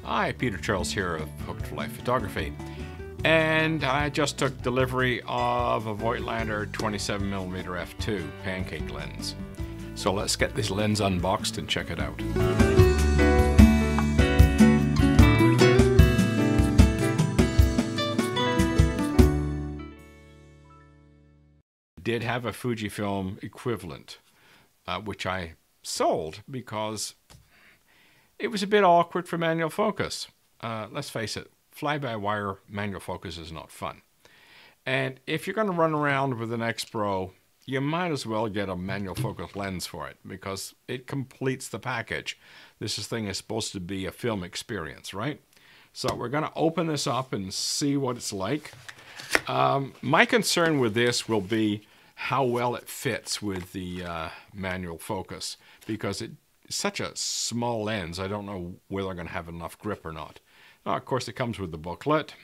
Hi, Peter Charles here of Hooked for Life Photography, and I just took delivery of a Voigtländer 27mm f2 pancake lens. So let's get this lens unboxed and check it out. Did have a Fujifilm equivalent, which I sold because it was a bit awkward for manual focus. Let's face it, fly-by-wire manual focus is not fun. And if you're going to run around with an X Pro, you might as well get a manual focus lens for it because it completes the package. This thing is supposed to be a film experience, right? So we're going to open this up and see what it's like. My concern with this will be how well it fits with the manual focus, because it's such a small lens. I don't know whether I'm going to have enough grip or not. Now, of course, it comes with the booklet,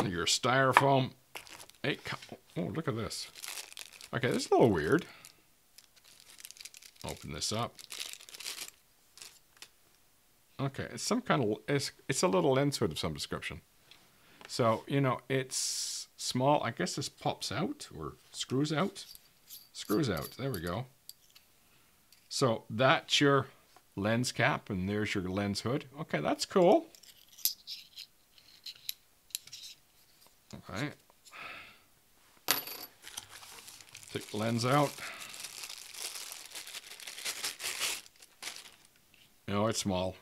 your styrofoam. Hey, oh, look at this. Okay, this is a little weird. Open this up. Okay, it's some kind of, it's a little lens hood of some description. So, you know, it's small. I guess this pops out or screws out. Screws out. There we go. So that's your lens cap, and there's your lens hood. Okay, that's cool. Okay. Take the lens out. No, it's small.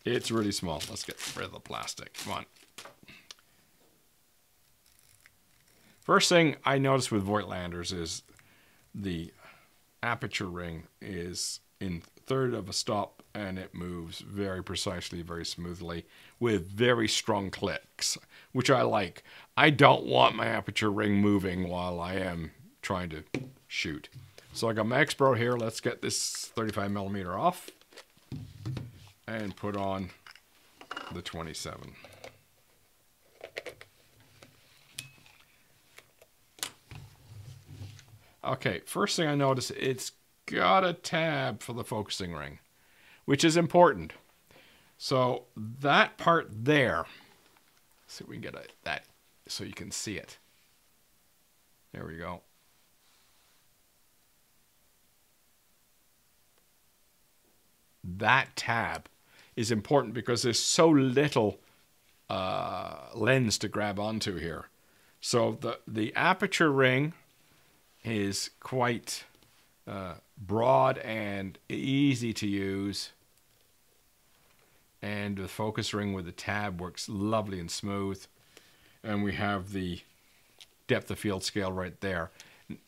It's really small. Let's get rid of the plastic. Come on. First thing I noticed with Voigtländers is the aperture ring is in third of a stop, and it moves very precisely, very smoothly, with very strong clicks, which I like. I don't want my aperture ring moving while I am trying to shoot. So I got my X Pro here. Let's get this 35mm off and put on the 27. Okay, first thing I notice, it's got a tab for the focusing ring, which is important. So that part there, let's see if we can get that so you can see it. There we go. That tab is important because there's so little lens to grab onto here. So the aperture ring is quite broad and easy to use, and the focus ring with the tab works lovely and smooth, and we have the depth of field scale right there.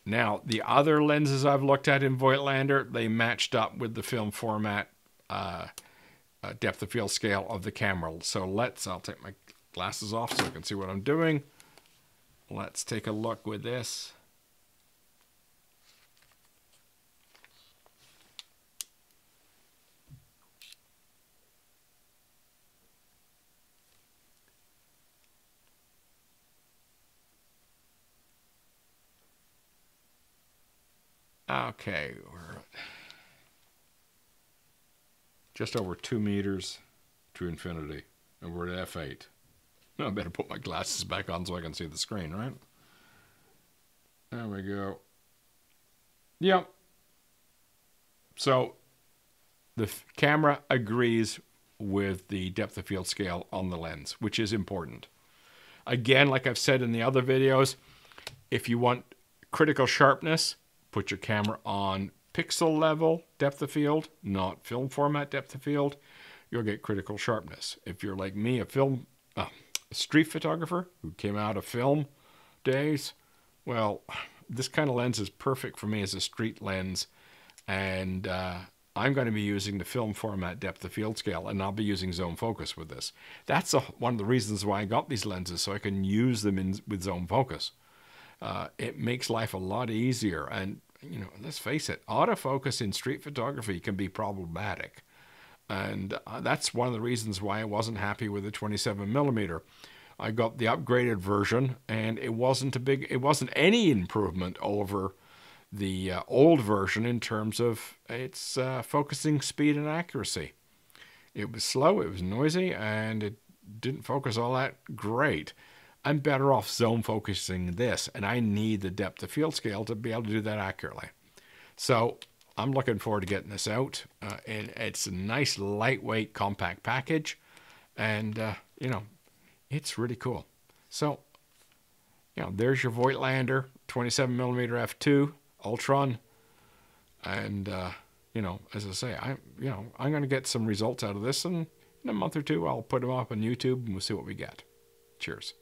Now, the other lenses I've looked at in Voigtländer, they matched up with the film format depth of field scale of the camera. So I'll take my glasses off so I can see what I'm doing. Let's take a look with this. Okay, we're just over 2 meters to infinity, and we're at f8. Now I better put my glasses back on so I can see the screen, right? There we go. Yep. So the camera agrees with the depth of field scale on the lens, which is important. Again, like I've said in the other videos, if you want critical sharpness, put your camera on pixel level depth of field, not film format depth of field. You'll get critical sharpness. If you're like me, a street photographer who came out of film days, well, this kind of lens is perfect for me as a street lens, and I'm going to be using the film format depth of field scale, and I'll be using zone focus with this. That's one of the reasons why I got these lenses, so I can use them with zone focus. It makes life a lot easier, and you know, let's face it, autofocus in street photography can be problematic, and that's one of the reasons why I wasn't happy with the 27mm. I got the upgraded version, and it wasn't any improvement over the old version in terms of its focusing speed and accuracy. It was slow, it was noisy, and it didn't focus all that great. I'm better off zone focusing this, and I need the depth of field scale to be able to do that accurately. So I'm looking forward to getting this out. And it's a nice, lightweight, compact package, and you know, it's really cool. So, you know, there's your Voigtländer 27mm f2 Ultron, and you know, as I say, I'm going to get some results out of this, and in a month or two, I'll put them up on YouTube, and we'll see what we get. Cheers.